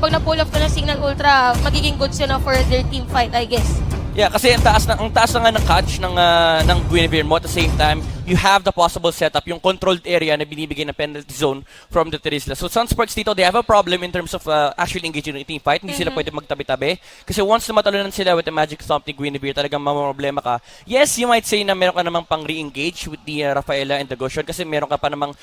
pag na-pull off ko ng Cignal Ultra, magiging good sila for their team fight, I guess. Yeah, kasi ang taas na nga ng catch ng Guinevere mo. At the same time, you have the possible setup, yung controlled area na binibigay ng penalty zone from the Terisla. So Sunsparks dito, they have a problem in terms of actually engaging in a team fight. Hindi sila pwede magtabi-tabi. Kasi once na matalunan sila with the magic stomp ni Guinevere, talagang mamroblema ka. Yes, you might say na meron ka namang pang re-engage with the Rafaela and the Goshen kasi meron ka pa namang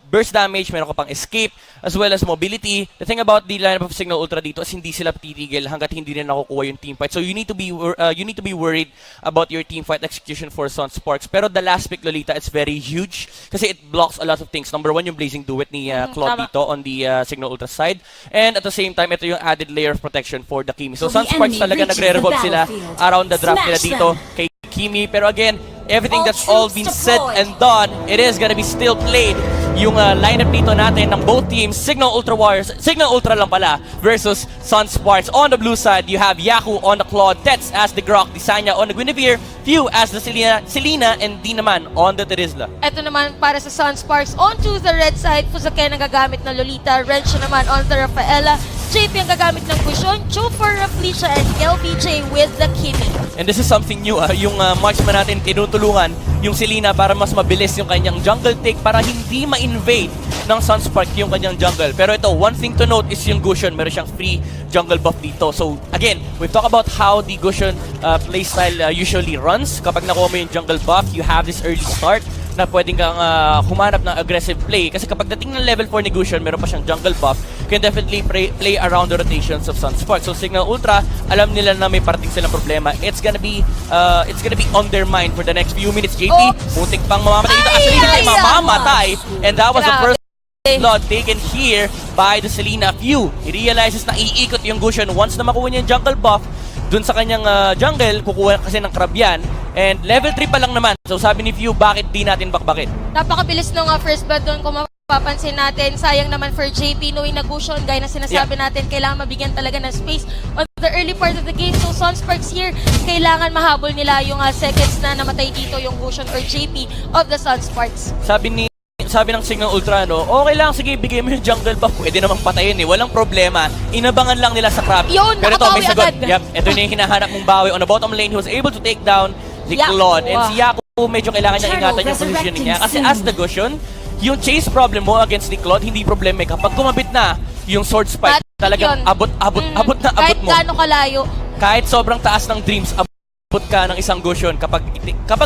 burst damage, meron ka pang escape, as well as mobility. The thing about the lineup of Cignal Ultra dito is hindi sila titigil hanggat hindi nila nakukuha yung team fight. So you need to be worried about your team fight execution for Sunsparks. Pero the last pick, Lolita, it's very huge kasi it blocks a lot of things. Number one, yung Blazing Duet ni Claude dito on the Cignal Ultra side. And at the same time, ito yung added layer of protection for the Kimi. So Sunsparks talaga nagre-revolve sila around the draft nila dito kay Kimi. Pero again, everything that's all been said and done, it is gonna be still played. Yung lineup dito natin ng both teams, Cignal Ultra Warriors, Cignal Ultra lang pala, versus Sunsparks. On the blue side, you have Yaku on the Claude, Tets as the Grok, Disanya on the Guinevere, Few as the Selena, and D naman on the Terisla. Ito naman para sa Sunsparks. Onto the red side, Fuzake ang gagamit ng Lolita, Wrench naman on the Rafaela, JP ang gagamit ng Bushon, Cho for Felicia, and LBJ with the Kimi. And this is something new, yung marksman natin tinutulungan yung Selena para mas mabilis yung kanyang jungle take para hindi ma-invade ng Sunspark yung kanyang jungle. Pero ito, one thing to note is yung Gushen, meron siyang free jungle buff dito. So again, we've talked about how the Gushen playstyle usually runs. Kapag nakuha mo yung jungle buff, you have this early start na pwedeng kang humanap ng aggressive play. Kasi kapag dating ng level 4 ni Gushen, meron pa siyang jungle buff, can definitely play around the rotations of Sunspark. So Cignal Ultra, alam nila na may parating silang problema. It's gonna be on their mind for the next few minutes. JP, putik pang mamamatay dito. Actually, hindi mamamatay. And that was the first blood taken here by the Selena. Few, he realizes na iikot yung Gushen once na makuha niya yung jungle buff dun sa kanyang jungle, kukuha kasi ng crab yan. And level 3 pa lang naman. So sabi ni Few, bakit di natin bakbakin? Napakabilis nung first blood doon kung mapapansin natin. Sayang naman for JP, knowing na Gushen, gaya na sinasabi natin, kailangan mabigyan talaga ng space on the early part of the game. So Sunsparks here, kailangan mahabol nila yung seconds na namatay dito yung Gushen or JP of the Sunsparks. Sabi ng Cignal Ultra, no, okay lang, sige, bigay mo yung jungle buff. Pwede namang patayin eh, walang problema. Inabangan lang nila sa crab. Yun, pero ito, may sagot. agad. Yep, ito na yung hinahanap mong bawi. On the bottom lane, he was able to take down the Claude. And si Yaku, medyo kailangan niya ingatan yung positioning niya. Kasi as the Gushen, yung chase problem mo against the Claude, hindi problema. Kapag kumabit na yung sword spike, talagang abot mo. Kahit gaano kalayo. Kahit sobrang taas ng dreams, abot ka ng isang Gushen kapag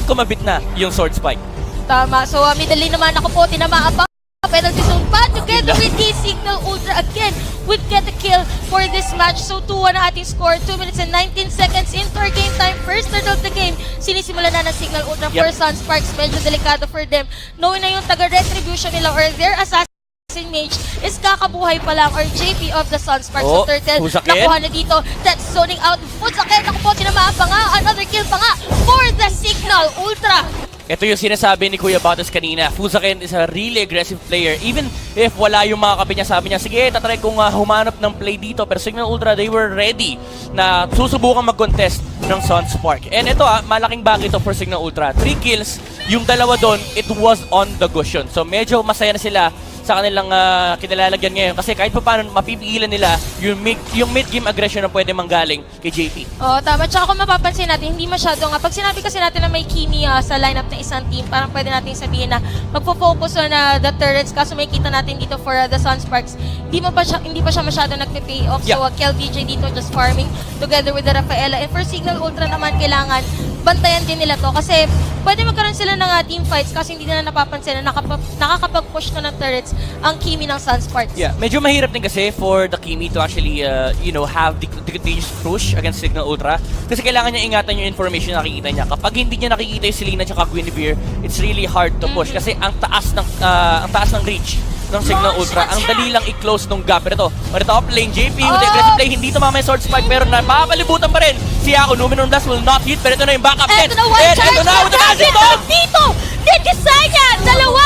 kumabit na yung sword spike. Tama. So, middle lane naman ako po, tinamaan pa. Penalty zone pa. Together with the Cignal Ultra again, would get a kill for this match. So, 2-1 na ating score. 2 minutes and 19 seconds into our game time. First third of the game, sinisimula na ng Cignal Ultra for Sunsparks. Medyo delikado for them. Knowing na yung taga-retribution nila or their assassin mage is kakabuhay pa lang or JP of the Sunsparks. So, Turtle, nakuha na dito. That's zoning out. Fuzake, naku po, tinamaan pa nga. Another kill pa nga for the Cignal Ultra. Ito yung sinasabi ni Kuya Batos kanina. Fuzaken is a really aggressive player. Even if wala yung mga kape niya, sabi niya, sige, tatry kong humanap ng play dito. Pero Cignal Ultra, they were ready na susubukan mag-contest ng Sunspark. And ito malaking bagay ito for Cignal Ultra. 3 kills, yung dalawa doon, it was on the Gushen. So medyo masaya na sila sa kanilang kinalalagyan ngayon. Kasi kahit pa paano, mapipigilan nila yung mid-game aggression na pwede manggaling kay JP. Oh, tama. Tsaka kung mapapansin natin, hindi masyado nga. Pag sinabi kasi natin na may Kimi sa lineup ng isang team, parang pwede natin sabihin na magpo-focus on the turrets. Kaso may kita natin dito for the Sunsparks. Hindi pa siya masyado nagpe-pay off. So, KLVJ dito just farming together with the Rafaela. And for Cignal Ultra naman, kailangan bantayan din nila to. Kasi pwede magkaroon sila ng team fights kasi hindi nila napapansin na nakakapag-push na ng turrets ang Kimi ng Sunsparks. Yeah, medyo mahirap din kasi for the Kimi to actually, have the continuous push against Cignal Ultra. Kasi kailangan niya ingatan yung information na nakikita niya. Kapag hindi niya nakikita yung Selena at Guinevere, it's really hard to push. Kasi ang taas ng reach ng Cignal Ultra. Ang dali lang i-close nung gap. Pero ito, on the top lane, JP with the aggressive play, hindi tumama yung sword spike, pero napapalibutan pa rin. Si Yaku, Luminous Blast will not hit, pero ito na yung backup set. And ito na with the magic bomb! Dito! Disanya! Dalawa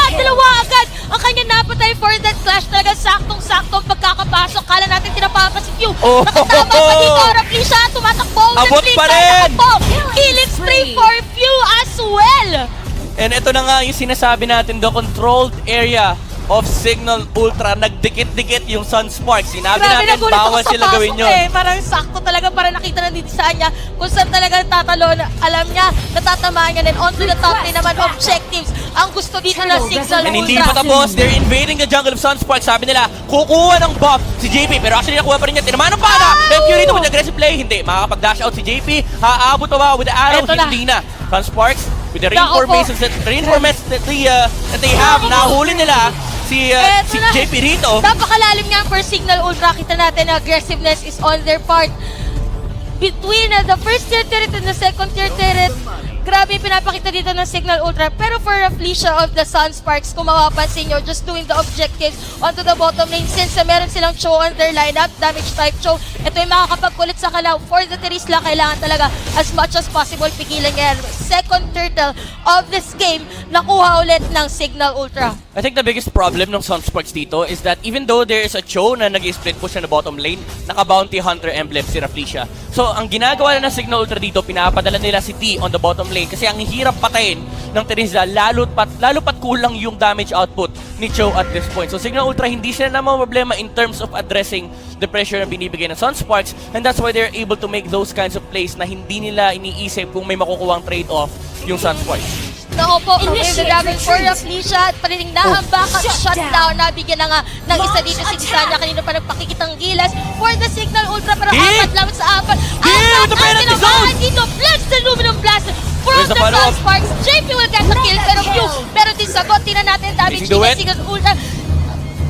agad! Ang kanya napatay for that clash. Talaga saktong-saktong pagkakapasok. Kala natin tinapapa si Few. Nakatama pa dito. Rapli siya, tumatakbo. Abot pa rin! Killing spree for Few as well! And ito na nga yung sinasabi natin, the controlled area of Cignal Ultra. Nagdikit-dikit yung Sunsparks. Sinabi Grabe, natin, nagulat bawal ako sa sila gawin pasok yun. Parang sakto talaga para nakita na dito sa kanya kung saan talaga tatalon. Alam niya, natatamaan niya. Then on to the top 10 naman, objectives. Ang gusto dito na Cignal And hindi Ultra. pa tapos, they're invading the jungle of Sunsparks. Sabi nila, kukuha ng buff si JP. Pero actually, nakuha pa rin niya. Tinamaan ng pana. And Fury with aggressive play. Hindi, makakapag-dash out si JP. Haabot pa ba with the arrow? Eto na. Hindi na. Sunsparks, with the Nako po. reinforcements that they have, nahuli nila si Eto na. JP rito. Napakalalim nga for Cignal Ultra. Kita natin na aggressiveness is on their part. Between the first tier turret and the second tier turret, grabe yung pinapakita dito ng Cignal Ultra. Pero for Felicia of the Sunsparks, kung mapapansin nyo, just doing the objectives onto the bottom lane since meron silang Cho on their lineup, damage type Cho. Ito yung makakapagkulit sa kanila. For the Terisla, kailangan talaga as much as possible pigilan yan. Second turtle of this game, nakuha ulit ng Cignal Ultra. I think the biggest problem ng Sunsparks dito is that even though there is a Cho na nag-split push na bottom lane, naka-bounty hunter emblem si Raflesia. So, ang ginagawa na ng Cignal Ultra dito, pinapadala nila si T on the bottom lane kasi ang hirap patayin ng Terizla, lalo pat kulang yung damage output ni Cho at this point. So, Cignal Ultra, hindi sila namang problema in terms of addressing the pressure na binibigay ng Sunsparks, and that's why they're able to make those kinds of plays na hindi nila iniisip kung may makukuhang trade-off yung Sunsparks. Nako po, the Dragon for Felicia at paniling nahambakan shutdown. Nabigyan na nga ng isa dito si Gisanya. Kanina pa nagpakikitang gilas for the Cignal Ultra. Pero apat lang sa apat. Apat ang tinamaan dito. Blast the Luminum Blast from the Sunsparks. JP will get the kill. Pero Mew, pero din sagot. Tingnan natin damage dito Cignal Ultra.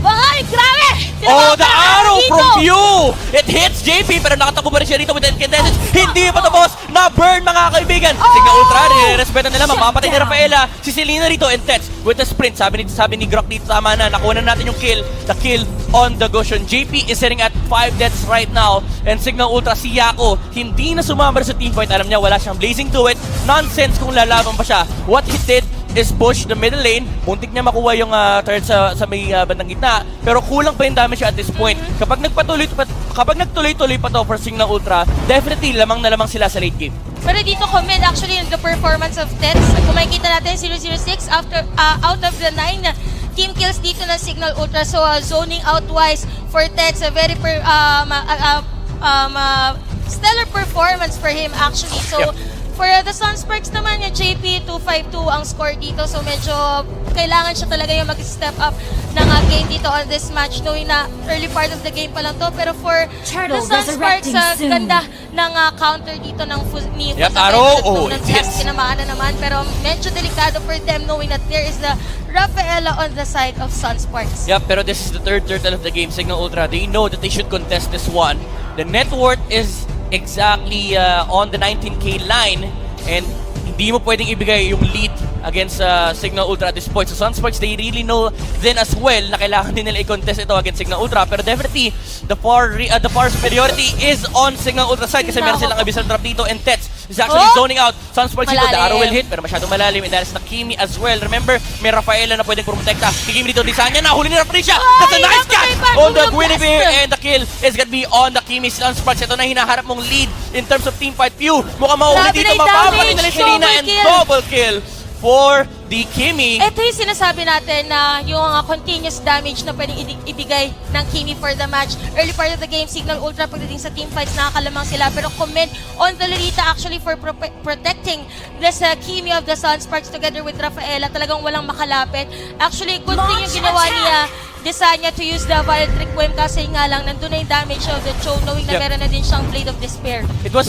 Bahay, grabe! Oh, the arrow from Pew! It hits JP pero nakatakbo pa rin siya rito with the incandescence. Hindi pa tapos! Na-burn mga kaibigan! Cignal Ultra, nire-respetan nila. Mapapatay ni Rafaela. Si Selena rito and Tets with the sprint. Sabi ni Grok dito, tama na. Nakuha na natin yung kill. The kill on the Goshen. JP is sitting at 5 deaths right now. And Cignal Ultra, si Yako, hindi na sumambar sa teamfight. Alam niya, wala siyang blazing to it. Nonsense kung lalaban pa siya. What he did is push the middle lane. Muntik niya makuha yung turret sa may bandang gitna. Pero kulang pa yung damage at this point. Kapag nagtuloy-tuloy pa to for Cignal Ultra, definitely lamang na lamang sila sa late game. Pero dito comment actually the performance of Tets. Kung makikita natin 006 after out of the 9 team kills dito ng Cignal Ultra. So zoning out wise for Tets, a very stellar performance for him actually. So for the Sunsparks naman, yung JP 252 ang score dito. So medyo kailangan siya talaga yung mag-step up ng game dito on this match, knowing na early part of the game pa lang to. Pero for the Sunsparks, ganda ng counter dito ng ni Arrow! Oh, yes! Tinamaan na naman. Pero medyo delikado for them knowing that there is the Rafaela on the side of Sunsparks. Yep, pero this is the third turtle of the game. Cignal Ultra, they know that they should contest this one. The net worth is exactly on the 19k line, and hindi mo pwedeng ibigay yung lead against Cignal Ultra at this point. So Sunsparks, they really know then as well na kailangan din nila i-contest ito against Cignal Ultra. Pero definitely, the far superiority is on Cignal Ultra side kasi meron silang abyssal trap dito, and Tets is actually zoning out. Sunsparks dito, the arrow will hit pero masyadong malalim, and that is Nakimi as well. Remember, may Rafaela na pwedeng protekta. Kikimi dito, Lisanya, nahuli ni Raflesia. That's a nice catch on the Guinevere, and the kill is gonna be on the Kimi. Sunsparks, ito na hinaharap mong lead in terms of teamfight. Pew, mukhang mauuli dito, mapapatay na Selena, and double kill for the Kimi. Ito yung sinasabi natin na yung continuous damage na pwedeng ibigay ng Kimi for the match. Early part of the game, Cignal Ultra pagdating sa teamfights, nakakalamang sila. Pero comment on the Lolita actually for protecting this Kimi of the Sunsparks together with Rafaela. Talagang walang makalapit. Actually, good thing yung ginawa niya Desanya to use the Violet Requiem kasi nga lang nandun na yung damage of the Cho, knowing na meron na din siyang Blade of Despair. It was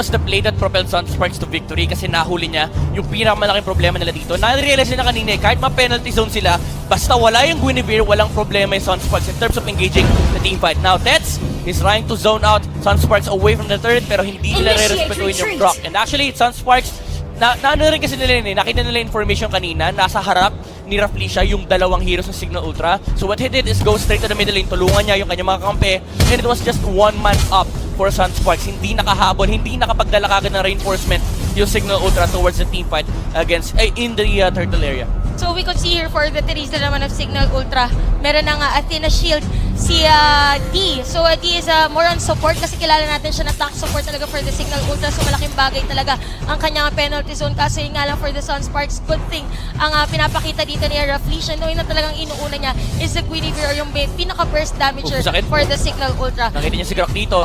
the play that propelled Sunsparks to victory kasi nahuli niya yung pinakamalaking problema nila dito. Na-realize na kanina, kahit ma-penalty zone sila, basta wala yung Guinevere, walang problema yung Sunsparks in terms of engaging the teamfight. Now, Tets is trying to zone out Sunsparks away from the turret pero hindi nila re-respetuin yung Brock. And actually, Sunsparks, ano rin kasi nila yun, nakita nila information kanina, nasa harap ni Raflesia yung dalawang heroes ng Cignal Ultra. So what he did is go straight to the middle lane, tulungan niya yung kanyang mga kampe, and it was just one man up for Sunsparks. Hindi nakahabol, hindi nakapagdala kagad ng reinforcement yung Cignal Ultra towards the teamfight against in the turtle area. So we could see here for the Teresa naman of Cignal Ultra, meron na nga Athena Shield si D. So D is more on support kasi kilala natin siya na tank support talaga for the Cignal Ultra. So malaking bagay talaga ang kanyang penalty zone. Kaso yun nga lang for the Sunsparks, good thing ang pinapakita dito ni Raflesia, knowing na talagang inuuna niya is the Guinevere or yung pinaka-burst damager for the Cignal Ultra. Nakita niya si Grok dito.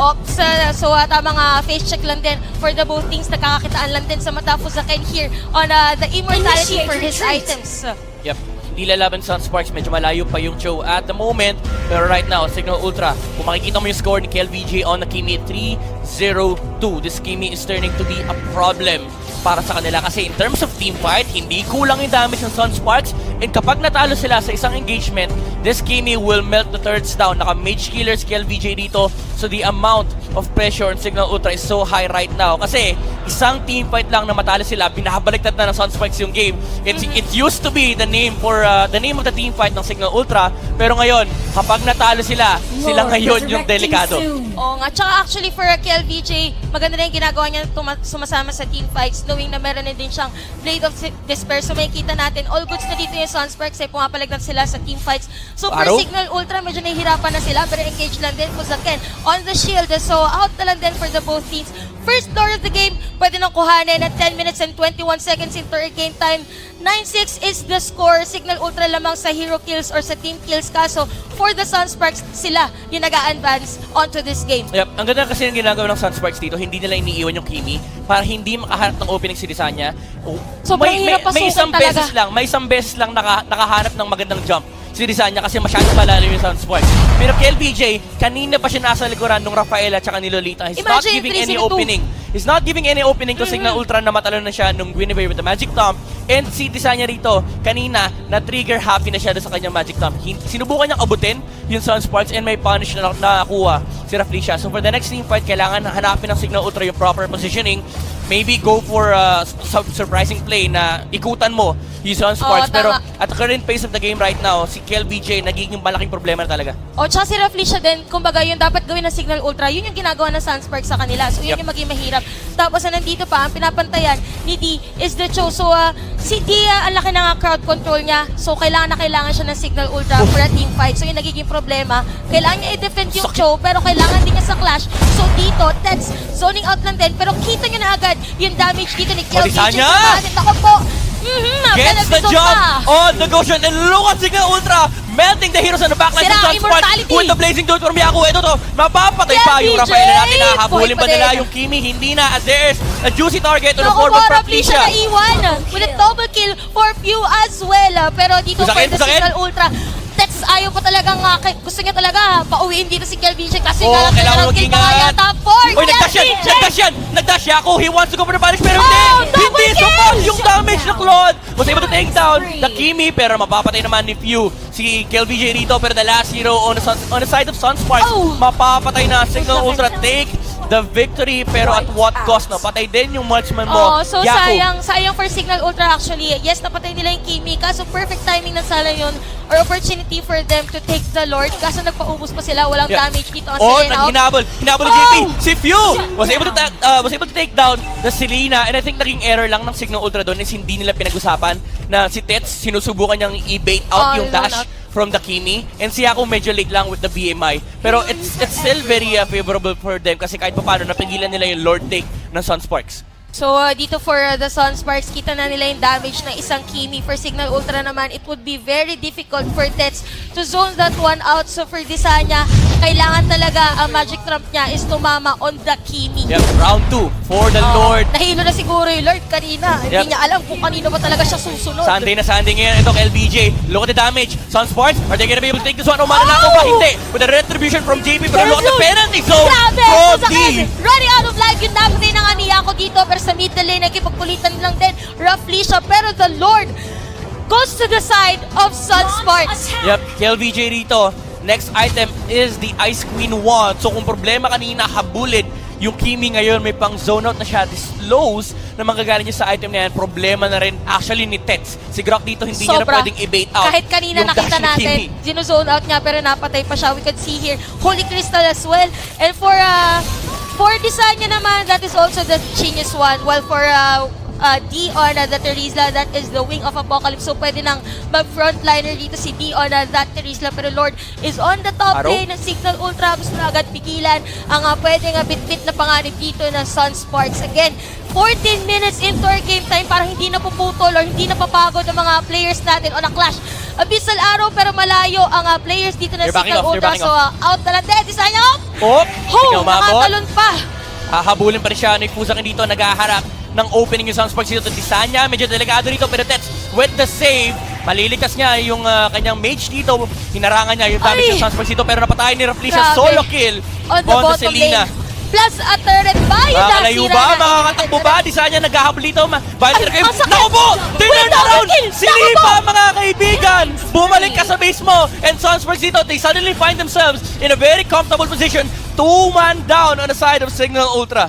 So tamang face check lang din for the both teams. Nakakakitaan lang din sa mata Fuzaken here on the immortality for his items. Yep. Hindi lalaban Sunsparks, medyo malayo pa yung show at the moment. Pero right now, Cignal Ultra, kung makikita mo yung score ni KLVJ on the Kimi, 3-0-2. This Kimi is turning to be a problem para sa kanila kasi in terms of team fight, hindi kulang yung damage ng Sunsparks. And kapag natalo sila sa isang engagement, this Kimi will melt the turrets down. Naka-mage killers KLVJ dito. So the amount of pressure on Cignal Ultra is so high right now. Kasi isang team fight lang na matalo sila, pinabaliktad na ng Sunsparks yung game. It used to be the name for the name of the team fight ng Cignal Ultra. Pero ngayon, kapag natalo sila, sila ngayon yung delikado. Oo nga. Tsaka actually for KLVJ, maganda na yung ginagawa niya sumasama sa team fights, knowing na meron na din siyang Blade of Despair. So may kita natin, all goods na dito yung Sunsparks ay pumapalagdan sila sa team fights. So for Cignal Ultra, medyo nahihirapan na sila, pero engage lang din Fuzaken on the shield. So out na lang din for the both teams. First door of the game, pwede nang kuhanin at 10 minutes and 21 seconds into our game time. 9-6 is the score. Cignal Ultra lamang sa hero kills or sa team kills. Kaso for the Sunsparks, sila yung nag-a-advance onto this game. Yep. Ang ganda kasi yung ginagawa ng Sunsparks dito, hindi nila iniiwan yung Kimi para hindi makahanap ng opening si Lisanya. So may isang beses lang, may isang beses lang nakahanap ng magandang jump si Lisanya kasi masyadong malalim yung Sunsparks. Pero KLVJ, kanina pa siya nasa likuran ng Rafaela at ni Lolita. He's not giving any opening. He's not giving any opening to Cignal Ultra na matalo na siya nung Guinevere with the Magic Tomb. And si Lisanya rito, kanina, na-trigger happy na siya sa kanyang Magic Tomb. Sinubukan niyang abutin yung Sunsparks and may punish na nakakuha si Raflesia. So for the next team fight, kailangan hanapin ng Cignal Ultra yung proper positioning. Maybe go for a surprising play na ikutan mo yung Sunsparks. Pero at the current pace of the game right now, si KLVJ nagiging malaking problema na talaga. Tsaka si Raflesia din, kumbaga yung dapat gawin ng Cignal Ultra, yun yung ginagawa ng Sunsparks sa kanila. So yun yung maging mahirap. Tapos nandito pa, ang pinapantayan ni D is the Cho. So si D, ang laki ng crowd control niya. So kailangan siya ng Cignal Ultra for a team fight. So yung nagiging problema, kailangan niya i-defend yung Cho, pero kailangan din niya sa clash. So dito, Tets, zoning out lang din. Pero kita niyo na agad yung damage dito ni KLVJ. Ako po, gets the job on the Goshen and look at Cignal Ultra melting the heroes on the backline of Sunsparks with the blazing dude from Yaku. Ito to, mapapatay pa yung Rafaela natin. Nakahabulin pa nila yung Kimi, hindi na as there's a juicy target on the form of Raflesia. Naiwan with a double kill for few as well. Pero dito for the Cignal Ultra, Tets ayaw pa talagang, gusto niya talaga pauwiin dito si KLVJ kasi kailangan mag-ingat. Uy, nagdash Yaku, he wants to go for the punish pero hindi support yung damage na Claude. Was able to take down the Kimi pero mapapatay naman ni Few si KLVJ dito pero the last hero on the side of Sunsparks, mapapatay na Cignal Ultra, take the victory pero at what cost na? Patay din yung marksman mo, so Yaku. sayang for Cignal Ultra actually. Yes, napatay nila yung Kimi kaso perfect timing na sana yun or opportunity for them to take the Lord kaso nagpaubos pa sila, walang damage dito ang Selena. Hinabol ni JP. Si Few was able to take down the Selena and I think naging error lang ng Cignal Ultra doon is hindi nila pinag-usapan na si Tets sinusubukan niyang i-bait out yung dash from the Kimi and si Yaku medyo late lang with the BMI pero it's still very favorable for them kasi kahit paano napigilan nila yung Lord take ng Sunsparks. So dito for the Sunsparks, kita na nila yung damage ng isang Kimi. For Cignal Ultra naman, it would be very difficult for Tets to zone that one out. So for Lisanya, kailangan talaga ang magic trump niya is tumama on the Kimi. Yep, round 2 for the Lord. Nahilo na siguro yung Lord kanina. Hindi niya alam kung kanino ba talaga siya susunod. Sunday na Sunday ngayon. Ito LBJ. Look at the damage. Sunsparks, are they gonna be able to take this one? Umananako pa? Hindi. With the retribution from JP, pero look at the penalty zone from D. Running out of life yung napatay ng aniya ko dito. Pero sa middle lane, nakipagpulitan lang din Raflesia. Pero the Lord goes to the side of Sunsparks. Yep, LBJ rito. Next item is the Ice Queen Wand. So kung problema kanina, habulid yung Kimi ngayon, may pang zone out na siya. This lows na manggagaling niya sa item na yan, problema na rin actually ni Tets. Si Grok dito hindi niya na pwedeng i-bait out. Kahit kanina nakita natin, zone out niya pero napatay pa siya. We could see here, Holy Crystal as well. And for Desanya naman, that is also the genius one. While for Dion, the Terizla, that is the wing of Apocalypse. So pwede nang mag-frontliner dito si Dion, that Terizla. Pero Lord is on the top lane ng Cignal Ultra. Gusto na agad pigilan ang pwedeng bit-bit na panganib dito ng Sunsparks. Again, 14 minutes into our game time, parang hindi na puputol or hindi na papagod ang mga players natin on a clash. Abyssal Arrow pero malayo ang players dito ng Cignal Ultra. So out na lang din. Design up! Nakatalon pa. Hahabulin pa rin siya. Nagpusakin dito, nag-aharap ng opening yung Sunsparks dito. Tisanya, medyo delikado dito. Pero Tets, with the save, maliligtas niya yung kanyang mage dito. Hinarangan niya yung damage ng Sunsparks dito. Pero napatay ni Rafflesia. Solo kill on the bottom lane. Plus a turret ba? Makakalayo ba? Makakatakbo ba? Tisanya naghahabol dito. Bayan kayo. Naku po! Turn around! Sinipa mga kaibigan! Bumalik ka sa base mo. And Sunsparks dito, they suddenly find themselves in a very comfortable position. 2-man down on the side of Cignal Ultra.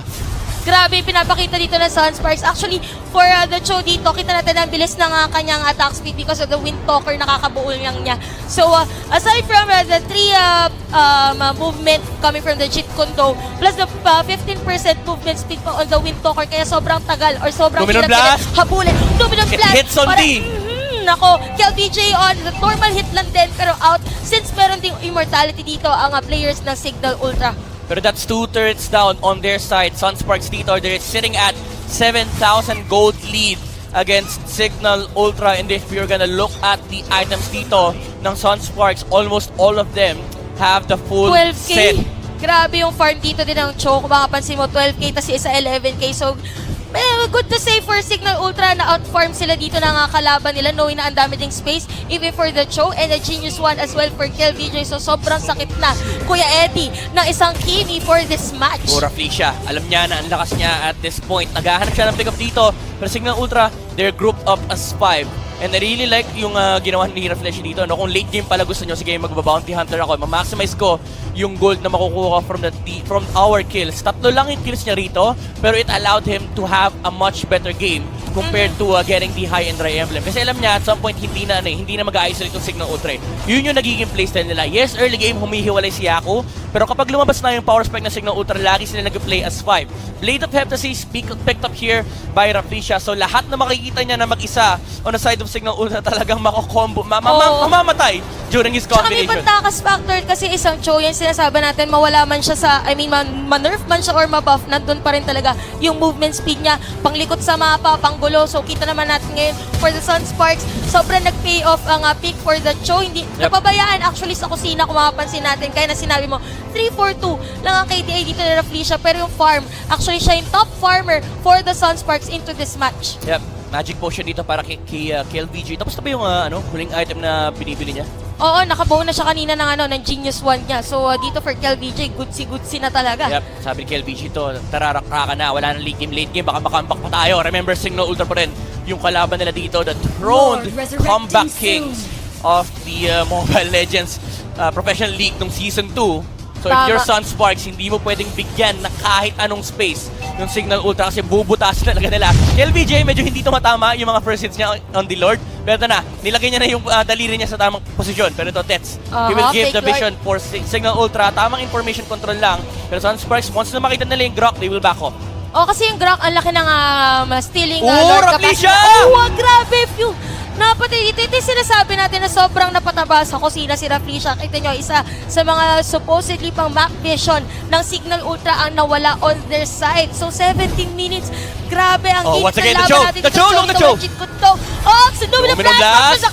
Grabe, pinapakita dito ng Sunsparks. Actually, for the show dito, kita natin ang bilis ng kanyang attack speed because of the Wind Talker, nakakabuol lang niya. So, aside from the 3 movement coming from the Jit Kondo, plus the 15% movement speed pa on the Wind Talker, kaya sobrang tagal or sobrang hirap habulin. Domino Blast! It hits on D! Nako, KLVJ on the normal hit lang din pero out since meron ding immortality dito ang players ng Cignal Ultra. Pero that's 2 turrets down on their side. Sunsparks dito, they're sitting at 7,000 gold lead against Cignal Ultra. And if you're gonna look at the items dito ng Sunsparks, almost all of them have the full 12K. set. Grabe yung farm dito din ng Cho. Kung makapansin mo, 12K tas isa 11K. So, good to say for Cignal Ultra na outfarm sila dito ng kalaban nila, knowing na ang dami ding space even for the Cho and a genius one as well for KLVJ. So sobrang sakit na, Kuya Eddie, ng isang Kimi for this match. Rafflesia, alam niya na ang lakas niya at this point. Naghahanap siya ng pick up dito. Pero Cignal Ultra, they're grouped up as 5. And I really like yung ginawa ni Rafflesia dito. No? Kung late game pala gusto nyo, sige magbabounty hunter ako. Ma-maximize ko yung gold na makukuha from our kills. 3 lang yung kills niya rito, pero it allowed him to have a much better game compared to getting the high and dry emblem. Kasi alam niya, at some point, hindi na mag-isolate yung Cignal Ultra. Yun yung nagiging playstyle nila. Yes, early game, humihiwalay si Yaku, pero kapag lumabas na yung power spike ng Cignal Ultra, lagi sila nag-play as 5. Blade of Heptasy picked up here by Rafflesia. So lahat na makikita niya na mag-isa on the side of Cignal Ultra talagang mako-combo, mamamatay during his combination. Tsaka may pantakas factor kasi isang Cho, yan sinasabi natin, mawala man siya sa, ma-nerf man siya or ma-buff, nandun pa rin talaga yung movement speed niya, panglikot sa mapa, panggulo. So kita naman natin ngayon for the Sunsparks, sobrang nag-pay off ang pick for the Cho. Hindi napabayaan actually sa kusina kung makapansin natin. Kaya na sinabi mo, 3-4-2 lang ang KDA dito ni Rafflesia, pero yung farm, actually siya yung top farmer for the Sunsparks into this match. Yep, magic potion dito para kay KLVJ. Tapos na ba yung huling item na binibili niya? Oo, nakabuo na siya kanina ng Genius 1 niya. So dito for KLVJ, goodsy na talaga. Yep, sabi ni KLVJ to, tararak-raka na, wala nang late game, baka makambak pa tayo. Remember, Cignal Ultra pa rin yung kalaban nila dito, the throned comeback kings of the Mobile Legends Professional League nung Season 2. So if you're Sunsparks, hindi mo pwedeng bigyan na kahit anong space yung Cignal Ultra kasi bubutas talaga nila. KLVJ, medyo hindi tumatama yung mga first hits niya on the Lord. Pero ito na, nilagay niya na yung daliri niya sa tamang posisyon. Pero ito, Tets, he will give the vision for Cignal Ultra. Tamang information control lang. Pero Sunsparks, once na makita nila yung Grok, they will back off. Kasi yung Grok, ang laki ng stealing Lord capacity. Grabe, phew! Napatay dito. Ito yung sinasabi natin na sobrang napataba sa kusina si Rafflesia. Kita nyo, isa sa mga supposedly pang map vision ng Cignal Ultra ang nawala on their side. So 17 minutes. Grabe ang once again, laban natin. the Cho! Domino Blast!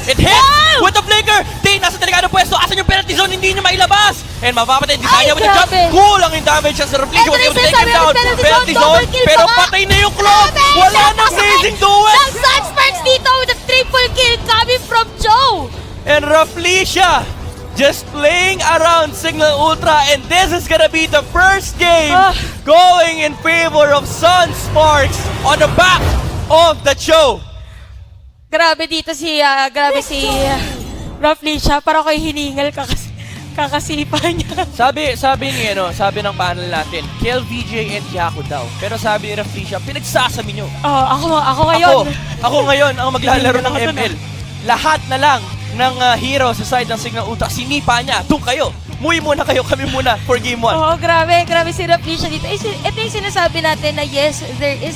It hits with the flicker! Day, nasa delikadong pwesto. Asan yung penalty zone? Hindi niya mailabas. And mapapatay, Tisanya with the jump. Kulang yung damage sa Rafflesia. Was able to take him down. Penalty zone, pero patay na yung clock. Wala nang amazing duel. Ng Sunsparks dito with a triple kill coming from Joe. And Rafflesia just playing around Cignal Ultra, and this is gonna be the first game going in favor of Sunsparks on the back of the show. Grabe dito si Rafflesia, para ko'y hiningal kakasipa niya. Sabi ng panel natin, KLVJ and Yaku daw. Pero sabi ni Rafflesia, pinagsasabi nyo. Ako ngayon. Ako ngayon ang maglalaro ng ML. Lahat na lang ng hero sa side ng Cignal Ultra, sinipa niya. Doon kayo. Muwi muna kayo, kami muna for game 1. Grabe si Rafflesia dito. Ito yung sinasabi natin na yes, there is